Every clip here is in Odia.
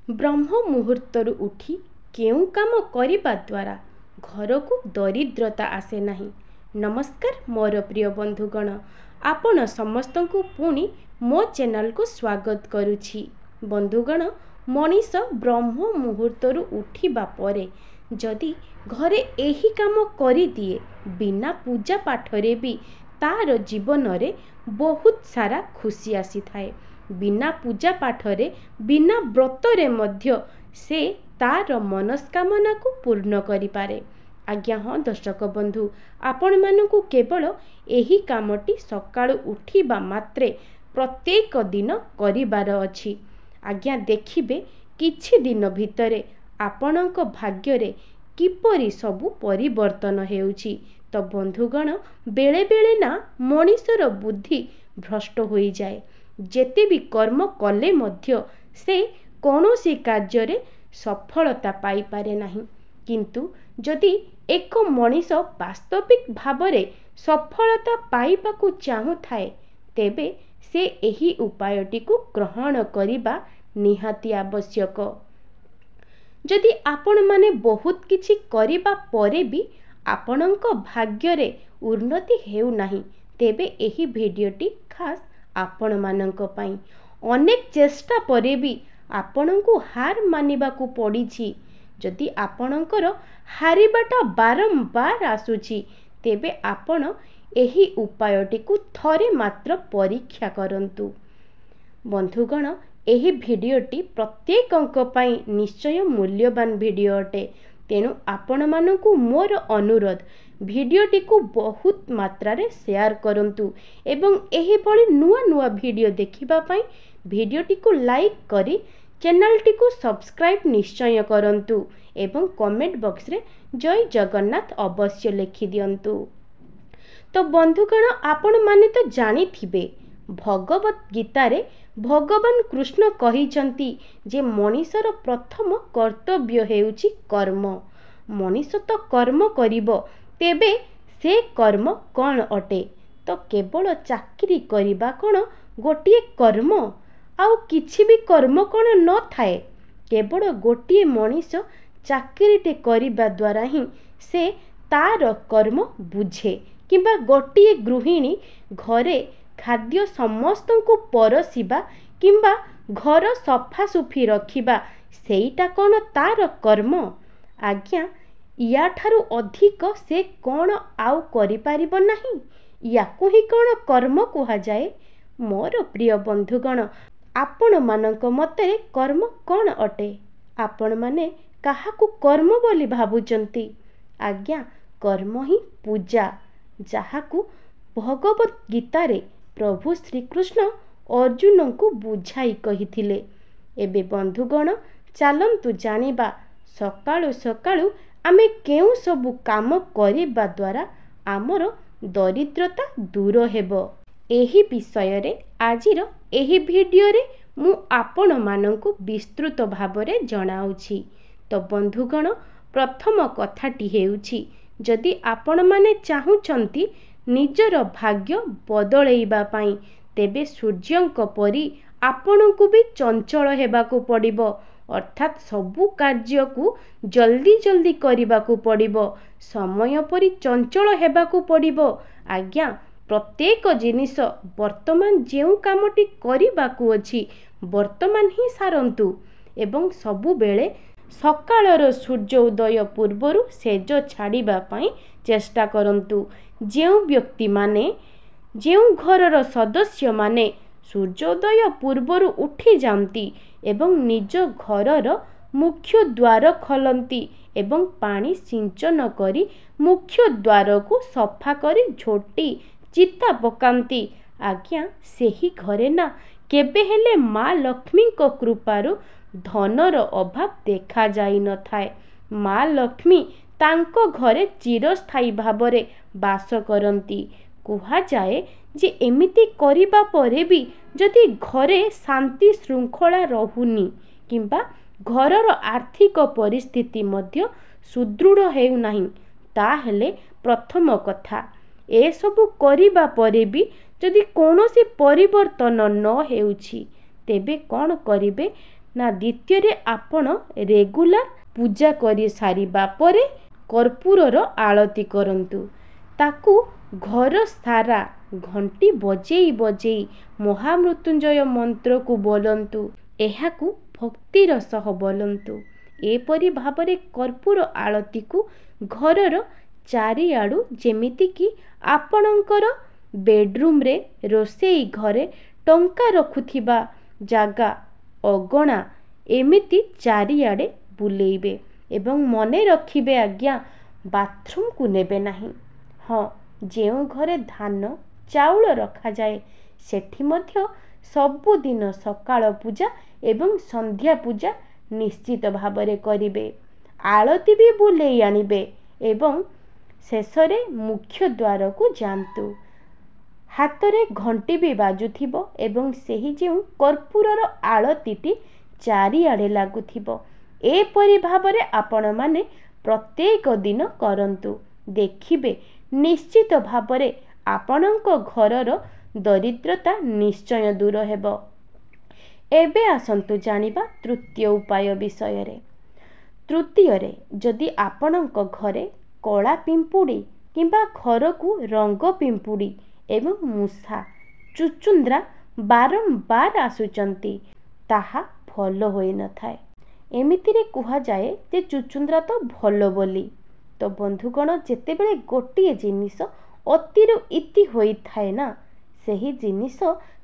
ब्रह्म मुहूर्तरू उठी केउ काम करिबा द्वारा घर को दरिद्रता आसे नहीं। नमस्कार मोर प्रिय बंधुगण, आपण समस्त को पुणी मो चैनल को स्वागत करुछि। बंधुगण, मनीष ब्रह्म मुहूर्तरू उठिबा परे जदि घरे एही काम करि दिए बिना पूजा पाठरे भी तार जीवन रे बहुत सारा खुशी आसी थाए। बिना पूजा पाठरे बिना व्रतरे मध्य से तार मनस्कामना को पूर्ण करि पारे। आज्ञा हाँ दर्शक बंधु, आपण मानकु केवल एही कामटी सकाळु उठिबा मात्रे प्रत्येक दिन करिबार अछि। आज्ञा देखिबे किछि दिन भितरे आपणक भाग्यरे किपरि सबु परिवर्तन हेउछि। तो बंधुगण, बेले बेले ना मनीषर बुद्धि भ्रष्ट होई जाए। जेते भी कर्म कले मध्य से कौनसी कार्य सफलता पाई पारे नहीं। किंतु जदि एक मनीष वास्तविक भावरे सफलता पाइबाकु चाहू थाए तेबे से एही उपायटी को ग्रहण करिबा निहाती आवश्यक। जदि आपण माने बहुत किछि करिबा परे भी आपणक भाग्यरे उन्नति हेउ नाही तेबे एही भिडियोटी खास आपण मानक पई। अनेक चेष्टा परे भी आपणको हार मानिबाकू पड़िछि। जदि आपणकर हारिबाटा बारंबार आसुछि तेबे आपण एही उपायटी को थरे मात्र परीक्षा करंतु। बंधुगण, एही भिडियोटी प्रत्येकंक पई निश्चय मूल्यवान भिडियो अटे। तेणु आपण मानकू मोर अनुरोध, भिडियोटी को बहुत मात्रा रे शेयर करंतु एवं एही भली नुआ नुआ भिडियो देखिबा पई भिडियोटी को लाइक करी चैनलटी को सब्सक्राइब निश्चय करंतु एवं कमेंट बॉक्स रे जय जगन्नाथ अवश्य लिखि दियंतु। तो बंधुगण, आपण माने तो जानी थिबे भगवत गीता रे भगवान कृष्ण कहिचंती जे मनीषर प्रथम कर्तव्य हेउची कर्म। मनीष तो कर्म करिबो तेबे से कर्म कौन अटे? तो केवल चाकरी करिबा कौन गोटिए कर्म? आउ किछि भी कर्म कौन न थाए? केवल गोटिए मनीष चाकरीटे करिबा द्वारा ही से तार कर्म बुझे। किंबा गोटिए गृहिणी घरे खाद्य समस्त को परसिबा किंबा घर सफा सुफी रखिबा सेईटा कौन तार कर्म? आज्ञा या ठारू अधिक से कौन आउ करि पारिबो नाही? याकू ही कौन कर्म कुहा जाए? मोर प्रिय बंधुगण, आपण मानक मतरे कर्म कौन अटे? आपण माने काहाकू कर्म बोली भाबुचंती? आज्ञा कर्म ही पूजा, जाहाकू भगवत गीता रे प्रभु श्री कृष्ण अर्जुन को बुझाई कहिथिले। एबे बंधुगण, चालंतु जानिबा सकाळु सकाळु आमे केउ सबु काम करिबा द्वारा आमर दरिद्रता दूर हेबो। एही विषय रे आजिर एही भिडियो रे मु आपण मानंकु विस्तृत भाबरे जणाउछि। तो बंधुगण, प्रथम कथाटी हेउछि, जदि आपण माने चाहुचंती निजर भाग्य बदलैबा पई तेबे सूर्यंक परी आपणको भी चंचल हेबाकू पड़िबो। अर्थात सबु कार्य को जल्दी जल्दी करिबाकू पड़िबो, समय परी चंचल हेबाकू पड़िबो। आज्ञा प्रत्येक जिनिस वर्तमान जेउ कामटी करिबाकू अछि वर्तमान ही सारंतु एवं सबु बेले सकाळर सूर्योदय पूर्वरु सेज छाड़िबा पई चेष्टा करंतु। जेउ व्यक्ति माने जेउ घरर सदस्य माने सूर्योदय पूर्वरु उठी जांती एवं निज घरर मुख्य द्वार खोलंती एवं पानी सिंचन करी मुख्य द्वार को सफा करी झोटी चिता पकांती, आज्ञा सेही घरे ना केबे हेले माँ लक्ष्मी को कृपारु धनर अभाव देखा जाई न थाए। माँ लक्ष्मी तांको घरे चिरस्थायी भावरे बास करंती। कुहा जाए जे एमिति करिबा परे भी जदि घरे शांति श्रृंखला रहुनी किंबा घरर आर्थिक परिस्थिति मध्य सुदृढ़ हेउ नाही, ताहेले प्रथम कथा ए सबु करिबा परे भी जदि कौनसी परिवर्तन न हेउछि तेबे कौन करिबे ନା ଦ୍ୱିତୀୟରେ ଆପଣ ରେଗୁଲାର ପୂଜା କରି ସାରିବା ପରେ କର୍ପୂରର ଆଳତି କରନ୍ତୁ। ତାକୁ ଘର ସାରା ଘଣ୍ଟି ବଜେଇ ବଜେଇ ମହାମୃତ୍ୟୁଞ୍ଜୟ ମନ୍ତ୍ରକୁ ବୋଲନ୍ତୁ। ଏହାକୁ ଭକ୍ତିର ସହ ବୋଲନ୍ତୁ। ଏପରି ଭାବରେ କର୍ପୂର ଆଳତିକୁ ଘରର ଚାରିଆଡ଼ୁ, ଯେମିତିକି ଆପଣଙ୍କର ବେଡରୁମ୍ରେ, ରୋଷେଇ ଘରେ, ଟଙ୍କା ରଖୁଥିବା ଜାଗା, ଅଗଣା, ଏମିତି ଚାରିଆଡ଼େ ବୁଲେଇବେ ଏବଂ ମନେ ରଖିବେ ଆଜ୍ଞା, ବାଥରୁମକୁ ନେବେ ନାହିଁ। ହଁ, ଯେଉଁ ଘରେ ଧାନ ଚାଉଳ ରଖାଯାଏ ସେଠି ମଧ୍ୟ ସବୁଦିନ ସକାଳ ପୂଜା ଏବଂ ସନ୍ଧ୍ୟା ପୂଜା ନିଶ୍ଚିତ ଭାବରେ କରିବେ। ଆଳତି ବି ବୁଲେଇ ଆଣିବେ ଏବଂ ଶେଷରେ ମୁଖ୍ୟ ଦ୍ୱାରକୁ ଯାଆନ୍ତୁ। ହାତରେ ଘଣ୍ଟି ବି ବାଜୁଥିବ ଏବଂ ସେହି ଯେଉଁ କର୍ପୂରର ଆଳତିଟି ଚାରିଆଡ଼େ ଲାଗୁଥିବ। ଏପରି ଭାବରେ ଆପଣମାନେ ପ୍ରତ୍ୟେକ ଦିନ କରନ୍ତୁ। ଦେଖିବେ ନିଶ୍ଚିତ ଭାବରେ ଆପଣଙ୍କ ଘରର ଦରିଦ୍ରତା ନିଶ୍ଚୟ ଦୂର ହେବ। ଏବେ ଆସନ୍ତୁ ଜାଣିବା ତୃତୀୟ ଉପାୟ ବିଷୟରେ। ତୃତୀୟରେ, ଯଦି ଆପଣଙ୍କ ଘରେ କଳା ପିମ୍ପୁଡ଼ି କିମ୍ବା ଘରକୁ ରଙ୍ଗ ପିମ୍ପୁଡ଼ି ଏବଂ ମୂଷା, ଚୁଚୁନ୍ଦ୍ରା ବାରମ୍ବାର ଆସୁଛନ୍ତି, ତାହା ଭଲ ହୋଇନଥାଏ। ଏମିତିରେ କୁହାଯାଏ ଯେ ଚୁଚୁନ୍ଦ୍ରା ତ ଭଲ ବୋଲି। ତ ବନ୍ଧୁଗଣ, ଯେତେବେଳେ ଗୋଟିଏ ଜିନିଷ ଅତିରୁ ଇତି ହୋଇଥାଏ ନା, ସେହି ଜିନିଷ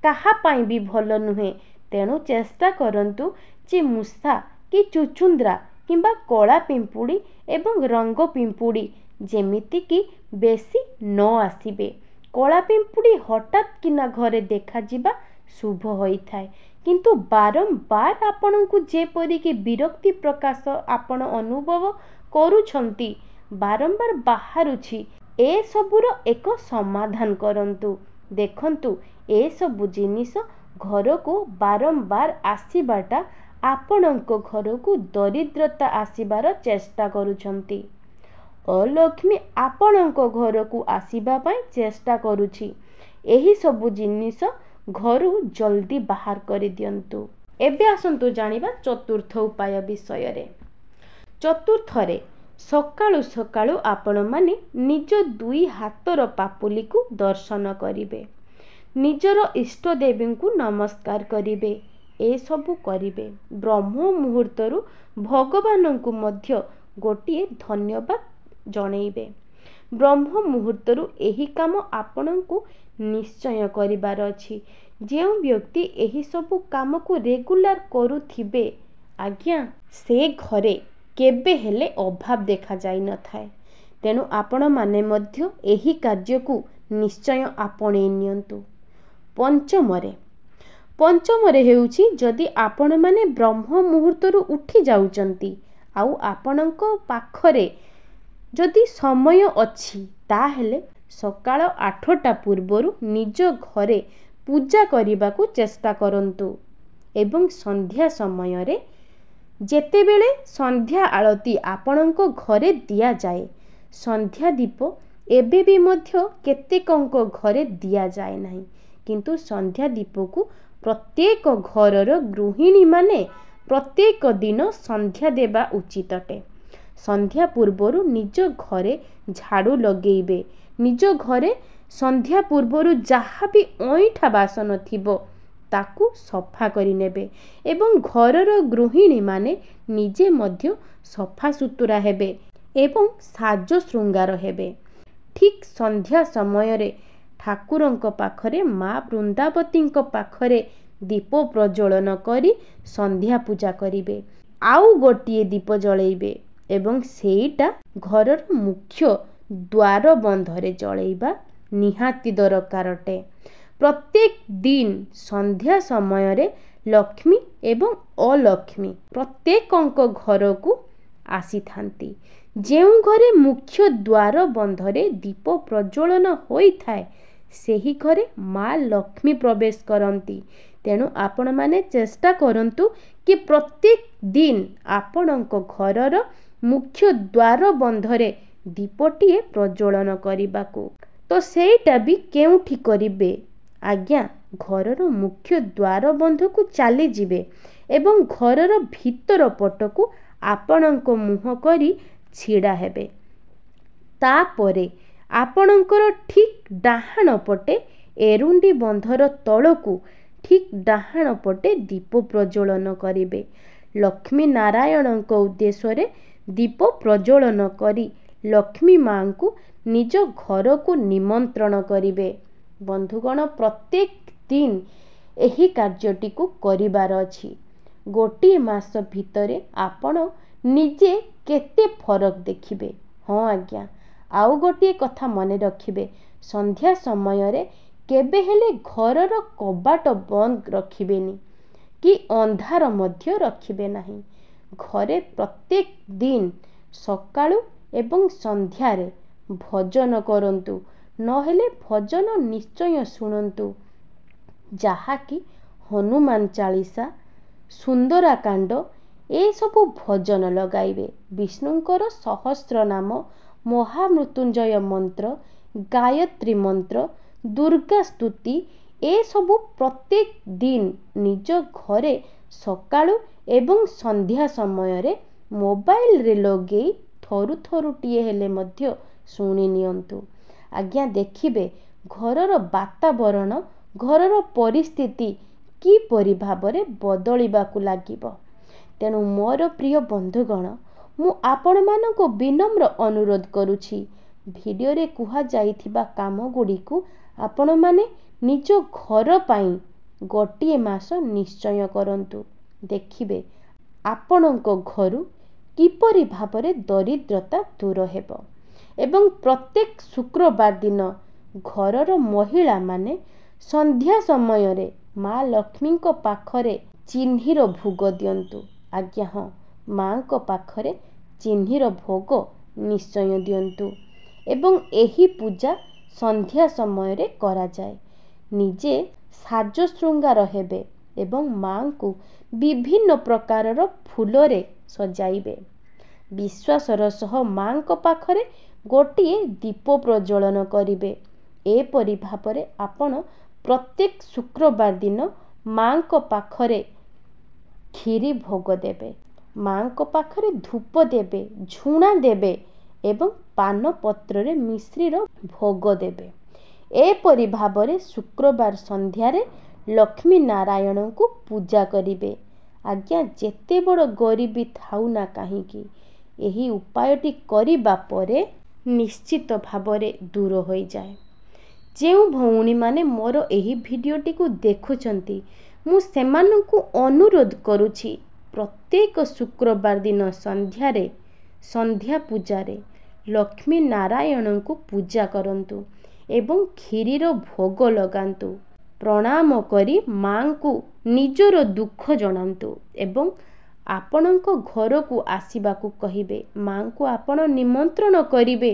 କାହା ପାଇଁ ବି ଭଲ ନୁହେଁ। ତେଣୁ ଚେଷ୍ଟା କରନ୍ତୁ ଯେ ମୂଷା କି ଚୁଚୁନ୍ଦ୍ରା କିମ୍ବା କଳା ପିମ୍ପୁଡ଼ି ଏବଂ ରଙ୍ଗ ପିମ୍ପୁଡ଼ି ଯେମିତିକି ବେଶୀ ନ ଆସିବେ। କଳା ପିମ୍ପୁଡ଼ି ହଠାତ୍ କିନା ଘରେ ଦେଖାଯିବା ଶୁଭ ହୋଇଥାଏ, କିନ୍ତୁ ବାରମ୍ବାର ଆପଣଙ୍କୁ ଯେପରିକି ବିରକ୍ତି ପ୍ରକାଶ ଆପଣ ଅନୁଭବ କରୁଛନ୍ତି, ବାରମ୍ବାର ବାହାରୁଛି, ଏସବୁର ଏକ ସମାଧାନ କରନ୍ତୁ। ଦେଖନ୍ତୁ, ଏସବୁ ଜିନିଷ ଘରକୁ ବାରମ୍ବାର ଆସିବାଟା ଆପଣଙ୍କ ଘରକୁ ଦରିଦ୍ରତା ଆସିବାର ଚେଷ୍ଟା କରୁଛନ୍ତି। ଅଲକ୍ଷ୍ମୀ ଆପଣଙ୍କ ଘରକୁ ଆସିବା ପାଇଁ ଚେଷ୍ଟା କରୁଛି। ଏହିସବୁ ଜିନିଷ ଘରୁ ଜଲ୍ଦି ବାହାର କରିଦିଅନ୍ତୁ। ଏବେ ଆସନ୍ତୁ ଜାଣିବା ଚତୁର୍ଥ ଉପାୟ ବିଷୟରେ। ଚତୁର୍ଥରେ, ସକାଳୁ ସକାଳୁ ଆପଣମାନେ ନିଜ ଦୁଇ ହାତର ପାପୁଲିକୁ ଦର୍ଶନ କରିବେ। ନିଜର ଇଷ୍ଟଦେବୀଙ୍କୁ ନମସ୍କାର କରିବେ। ଏସବୁ କରିବେ। ବ୍ରହ୍ମ ମୁହୂର୍ତ୍ତରୁ ଭଗବାନଙ୍କୁ ମଧ୍ୟ ଗୋଟିଏ ଧନ୍ୟବାଦ ଜଣେଇବେ। ବ୍ରହ୍ମ ମୁହୂର୍ତ୍ତରୁ ଏହି କାମ ଆପଣଙ୍କୁ ନିଶ୍ଚୟ କରିବାର ଅଛି। ଯେଉଁ ବ୍ୟକ୍ତି ଏହିସବୁ କାମକୁ ରେଗୁଲାର କରୁଥିବେ, ଆଜ୍ଞା, ସେ ଘରେ କେବେ ହେଲେ ଅଭାବ ଦେଖାଯାଇନଥାଏ। ତେଣୁ ଆପଣମାନେ ମଧ୍ୟ ଏହି କାର୍ଯ୍ୟକୁ ନିଶ୍ଚୟ ଆପଣେଇ ନିଅନ୍ତୁ। ପଞ୍ଚମରେ ହେଉଛି, ଯଦି ଆପଣମାନେ ବ୍ରହ୍ମ ମୁହୂର୍ତ୍ତରୁ ଉଠି ଯାଉଛନ୍ତି ଆଉ ଆପଣଙ୍କ ପାଖରେ ଯଦି ସମୟ ଅଛି, ତାହେଲେ ସକାଳ 8ଟା ପୂର୍ବରୁ ନିଜ ଘରେ ପୂଜା କରିବାକୁ ଚେଷ୍ଟା କରନ୍ତୁ ଏବଂ ସନ୍ଧ୍ୟା ସମୟରେ, ଯେତେବେଳେ ସନ୍ଧ୍ୟା ଆଳତି ଆପଣଙ୍କ ଘରେ ଦିଆଯାଏ, ସନ୍ଧ୍ୟା ଦୀପ ଏବେ ବି ମଧ୍ୟ କେତେକଙ୍କ ଘରେ ଦିଆଯାଏ ନାହିଁ, କିନ୍ତୁ ସନ୍ଧ୍ୟା ଦୀପକୁ ପ୍ରତ୍ୟେକ ଘରର ଗୃହିଣୀମାନେ ପ୍ରତ୍ୟେକ ଦିନ ସନ୍ଧ୍ୟା ଦେବା ଉଚିତ ଅଟେ। ସନ୍ଧ୍ୟା ପୂର୍ବରୁ ନିଜ ଘରେ ଝାଡ଼ୁ ଲଗେଇବେ। ନିଜ ଘରେ ସନ୍ଧ୍ୟା ପୂର୍ବରୁ ଯାହା ବି ଅଇଁଠା ବାସନ ଥିବ ତାକୁ ସଫା କରିନେବେ ଏବଂ ଘରର ଗୃହିଣୀମାନେ ନିଜେ ମଧ୍ୟ ସଫାସୁତୁରା ହେବେ ଏବଂ ସାଜ ଶୃଙ୍ଗାର ହେବେ। ଠିକ୍ ସନ୍ଧ୍ୟା ସମୟରେ ଠାକୁରଙ୍କ ପାଖରେ, ମା ବୃନ୍ଦାବତୀଙ୍କ ପାଖରେ ଦୀପ ପ୍ରଜ୍ୱଳନ କରି ସନ୍ଧ୍ୟା ପୂଜା କରିବେ। ଆଉ ଗୋଟିଏ ଦୀପ ଜଳେଇବେ ଏବଂ ସେଇଟା ଘରର ମୁଖ୍ୟ ଦ୍ୱାର ବନ୍ଧରେ ଜଳେଇବା ନିହାତି ଦରକାର ଅଟେ। ପ୍ରତ୍ୟେକ ଦିନ ସନ୍ଧ୍ୟା ସମୟରେ ଲକ୍ଷ୍ମୀ ଏବଂ ଅଲକ୍ଷ୍ମୀ ପ୍ରତ୍ୟେକଙ୍କ ଘରକୁ ଆସିଥାନ୍ତି। ଯେଉଁ ଘରେ ମୁଖ୍ୟ ଦ୍ୱାର ବନ୍ଧରେ ଦୀପ ପ୍ରଜ୍ୱଳନ ହୋଇଥାଏ, ସେହି ଘରେ ମା ଲକ୍ଷ୍ମୀ ପ୍ରବେଶ କରନ୍ତି। ତେଣୁ ଆପଣମାନେ ଚେଷ୍ଟା କରନ୍ତୁ କି ପ୍ରତ୍ୟେକ ଦିନ ଆପଣଙ୍କ ଘରର ମୁଖ୍ୟ ଦ୍ୱାର ବନ୍ଧରେ ଦୀପଟିଏ ପ୍ରଜ୍ୱଳନ କରିବାକୁ। ତ ସେଇଟା ବି କେଉଁଠି କରିବେ? ଆଜ୍ଞା, ଘରର ମୁଖ୍ୟ ଦ୍ୱାର ବନ୍ଧକୁ ଚାଲିଯିବେ ଏବଂ ଘରର ଭିତର ପଟକୁ ଆପଣଙ୍କ ମୁହଁ କରି ଛିଡ଼ା ହେବେ। ତାପରେ ଆପଣଙ୍କର ଠିକ୍ ଡାହାଣ ପଟେ ଏରୁଣ୍ଡି ବନ୍ଧର ତଳକୁ ଠିକ୍ ଡାହାଣ ପଟେ ଦୀପ ପ୍ରଜ୍ୱଳନ କରିବେ। ଲକ୍ଷ୍ମୀ ନାରାୟଣଙ୍କ ଉଦ୍ଦେଶ୍ୟରେ ଦୀପ ପ୍ରଜ୍ୱଳନ କରି ଲକ୍ଷ୍ମୀ ମାଙ୍କୁ ନିଜ ଘରକୁ ନିମନ୍ତ୍ରଣ କରିବେ। ବନ୍ଧୁଗଣ, ପ୍ରତ୍ୟେକ ଦିନ ଏହି କାର୍ଯ୍ୟଟିକୁ କରିବାର ଅଛି। ଗୋଟିଏ ମାସ ଭିତରେ ଆପଣ ନିଜେ କେତେ ଫରକ ଦେଖିବେ। ହଁ ଆଜ୍ଞା, ଆଉ ଗୋଟିଏ କଥା ମନେ ରଖିବେ, ସନ୍ଧ୍ୟା ସମୟରେ କେବେ ହେଲେ ଘରର କବାଟ ବନ୍ଦ ରଖିବେନି କି ଅନ୍ଧାର ମଧ୍ୟ ରଖିବେ ନାହିଁ। ଘରେ ପ୍ରତ୍ୟେକ ଦିନ ସକାଳୁ ଏବଂ ସନ୍ଧ୍ୟାରେ ଭଜନ କରନ୍ତୁ, ନହେଲେ ଭଜନ ନିଶ୍ଚୟ ଶୁଣନ୍ତୁ, ଯାହାକି ହନୁମାନ ଚାଳିଶା, ସୁନ୍ଦରାକାଣ୍ଡ ଏସବୁ ଭଜନ ଲଗାଇବେ। ବିଷ୍ଣୁଙ୍କର ସହସ୍ର ନାମ, ମହାମୃତ୍ୟୁଞ୍ଜୟ ମନ୍ତ୍ର, ଗାୟତ୍ରୀ ମନ୍ତ୍ର, ଦୁର୍ଗା ସ୍ତୁତି ଏସବୁ ପ୍ରତ୍ୟେକ ଦିନ ନିଜ ଘରେ ସକାଳୁ ଏବଂ ସନ୍ଧ୍ୟା ସମୟରେ ମୋବାଇଲରେ ଲଗେଇ ଥରୁ ଥରୁଟିଏ ହେଲେ ମଧ୍ୟ ଶୁଣି ନିଅନ୍ତୁ। ଆଜ୍ଞା ଦେଖିବେ ଘରର ବାତାବରଣ, ଘରର ପରିସ୍ଥିତି କିପରି ଭାବରେ ବଦଳିବାକୁ ଲାଗିବ। ତେଣୁ ମୋର ପ୍ରିୟ ବନ୍ଧୁଗଣ, ମୁଁ ଆପଣମାନଙ୍କୁ ବିନମ୍ର ଅନୁରୋଧ କରୁଛି, ଭିଡ଼ିଓରେ କୁହାଯାଇଥିବା କାମଗୁଡ଼ିକୁ ଆପଣମାନେ ନିଜ ଘର ପାଇଁ ଗୋଟିଏ ମାସ ନିଶ୍ଚୟ କରନ୍ତୁ। ଦେଖିବେ ଆପଣଙ୍କ ଘରୁ କିପରି ଭାବରେ ଦରିଦ୍ରତା ଦୂର ହେବ। ଏବଂ ପ୍ରତ୍ୟେକ ଶୁକ୍ରବାର ଦିନ ଘରର ମହିଳାମାନେ ସନ୍ଧ୍ୟା ସମୟରେ ମା ଲକ୍ଷ୍ମୀଙ୍କ ପାଖରେ ଚିହ୍ନିର ଭୋଗ ଦିଅନ୍ତୁ। ଆଜ୍ଞା ହଁ, ମାଙ୍କ ପାଖରେ ଚିହ୍ନିର ଭୋଗ ନିଶ୍ଚୟ ଦିଅନ୍ତୁ ଏବଂ ଏହି ପୂଜା ସନ୍ଧ୍ୟା ସମୟରେ କରାଯାଏ। ନିଜେ ସାଜ ଶୃଙ୍ଗାର ହେବେ ଏବଂ ମାଙ୍କୁ ବିଭିନ୍ନ ପ୍ରକାରର ଫୁଲରେ ସଜାଇବେ। ବିଶ୍ୱାସର ସହ ମାଙ୍କ ପାଖରେ ଗୋଟିଏ ଦୀପ ପ୍ରଜ୍ୱଳନ କରିବେ। ଏପରି ଭାବରେ ଆପଣ ପ୍ରତ୍ୟେକ ଶୁକ୍ରବାର ଦିନ ମାଙ୍କ ପାଖରେ କ୍ଷୀରି ଭୋଗ ଦେବେ, ମାଙ୍କ ପାଖରେ ଧୂପ ଦେବେ, ଝୁଣା ଦେବେ ଏବଂ ପାନ ପତ୍ରରେ ମିଶ୍ରିର ଭୋଗ ଦେବେ। ଏପରି ଭାବରେ ଶୁକ୍ରବାର ସନ୍ଧ୍ୟାରେ ଲକ୍ଷ୍ମୀ ନାରାୟଣଙ୍କୁ ପୂଜା କରିବେ। ଆଜ୍ଞା ଯେତେ ବଡ଼ ଗରିବୀ ଥାଉ ନା କାହିଁକି, ଏହି ଉପାୟଟି କରିବା ପରେ ନିଶ୍ଚିତ ଭାବରେ ଦୂର ହୋଇଯାଏ। ଯେଉଁ ଭଉଣୀମାନେ ମୋର ଏହି ଭିଡ଼ିଓଟିକୁ ଦେଖୁଛନ୍ତି, ମୁଁ ସେମାନଙ୍କୁ ଅନୁରୋଧ କରୁଛି, ପ୍ରତ୍ୟେକ ଶୁକ୍ରବାର ଦିନ ସନ୍ଧ୍ୟାରେ ସନ୍ଧ୍ୟା ପୂଜାରେ ଲକ୍ଷ୍ମୀ ନାରାୟଣଙ୍କୁ ପୂଜା କରନ୍ତୁ ଏବଂ କ୍ଷୀରିର ଭୋଗ ଲଗାନ୍ତୁ। ପ୍ରଣାମ କରି ମାଙ୍କୁ ନିଜର ଦୁଃଖ ଜଣାନ୍ତୁ ଏବଂ ଆପଣଙ୍କ ଘରକୁ ଆସିବାକୁ କହିବେ। ମାଙ୍କୁ ଆପଣ ନିମନ୍ତ୍ରଣ କରିବେ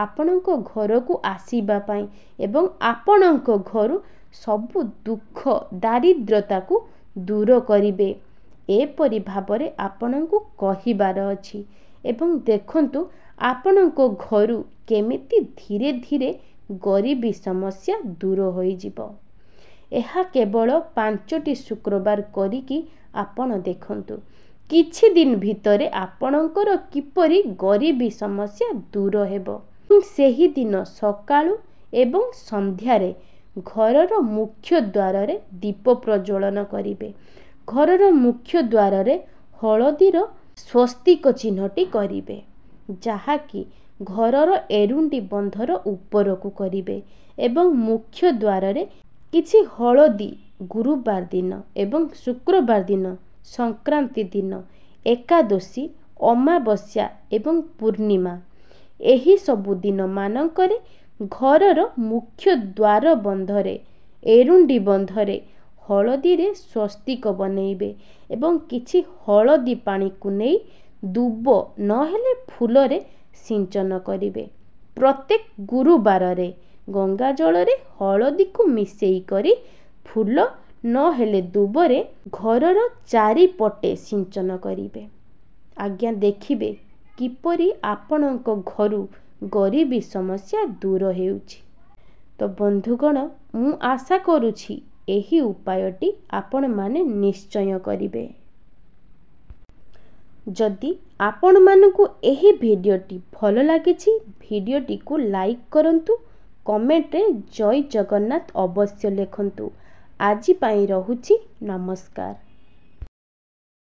ଆପଣଙ୍କ ଘରକୁ ଆସିବା ପାଇଁ ଏବଂ ଆପଣଙ୍କ ଘରୁ ସବୁ ଦୁଃଖ ଦାରିଦ୍ରତାକୁ ଦୂର କରିବେ। ଏପରି ଭାବରେ ଆପଣଙ୍କୁ କହିବାର ଅଛି ଏବଂ ଦେଖନ୍ତୁ ଆପଣଙ୍କ ଘରୁ କେମିତି ଧୀରେ ଧୀରେ ଗରିବୀ ସମସ୍ୟା ଦୂର ହୋଇଯିବ। ଏହା କେବଳ 5ଟି ଶୁକ୍ରବାର କରିକି ଆପଣ ଦେଖନ୍ତୁ, କିଛି ଦିନ ଭିତରେ ଆପଣଙ୍କର କିପରି ଗରିବୀ ସମସ୍ୟା ଦୂର ହେବ। ସେହିଦିନ ସକାଳୁ ଏବଂ ସନ୍ଧ୍ୟାରେ ଘରର ମୁଖ୍ୟ ଦ୍ୱାରରେ ଦୀପ ପ୍ରଜ୍ୱଳନ କରିବେ। ଘରର ମୁଖ୍ୟ ଦ୍ୱାରରେ ହଳଦୀର ସ୍ୱସ୍ତିକ ଚିହ୍ନଟି କରିବେ, ଯାହାକି ଘରର ଏରୁଣ୍ଡି ବନ୍ଧର ଉପରକୁ କରିବେ ଏବଂ ମୁଖ୍ୟ ଦ୍ୱାରରେ କିଛି ହଳଦୀ ଗୁରୁବାର ଦିନ ଏବଂ ଶୁକ୍ରବାର ଦିନ, ସଂକ୍ରାନ୍ତି ଦିନ, ଏକାଦଶୀ, ଅମାବାସ୍ୟା ଏବଂ ପୂର୍ଣ୍ଣିମା ଏହିସବୁ ଦିନମାନଙ୍କରେ ଘରର ମୁଖ୍ୟ ଦ୍ୱାର ବନ୍ଧରେ, ଏରୁଣ୍ଡି ବନ୍ଧରେ ହଳଦୀରେ ସ୍ୱସ୍ତିକ ବନେଇବେ ଏବଂ କିଛି ହଳଦୀ ପାଣିକୁ ନେଇ ଦୁବ ନହେଲେ ଫୁଲରେ ସିଞ୍ଚନ କରିବେ। ପ୍ରତ୍ୟେକ ଗୁରୁବାରରେ ଗଙ୍ଗା ଜଳରେ ହଳଦୀକୁ ମିଶେଇ କରି ଫୁଲ ନହେଲେ ଦୁବରେ ଘରର ଚାରିପଟେ ସିଞ୍ଚନ କରିବେ। ଆଜ୍ଞା ଦେଖିବେ କିପରି ଆପଣଙ୍କ ଘରୁ ଗରିବୀ ସମସ୍ୟା ଦୂର ହେଉଛି। ତ ବନ୍ଧୁଗଣ, ମୁଁ ଆଶା କରୁଛି ଏହି ଉପାୟଟି ଆପଣମାନେ ନିଶ୍ଚୟ କରିବେ। ଯଦି ଆପଣମାନଙ୍କୁ ଏହି ଭିଡ଼ିଓଟି ଭଲ ଲାଗିଛି, ଭିଡ଼ିଓଟିକୁ ଲାଇକ୍ କରନ୍ତୁ, କମେଣ୍ଟରେ ଜୟ ଜଗନ୍ନାଥ ଅବଶ୍ୟ ଲେଖନ୍ତୁ। ଆଜି ପାଇଁ ରହୁଛି, ନମସ୍କାର।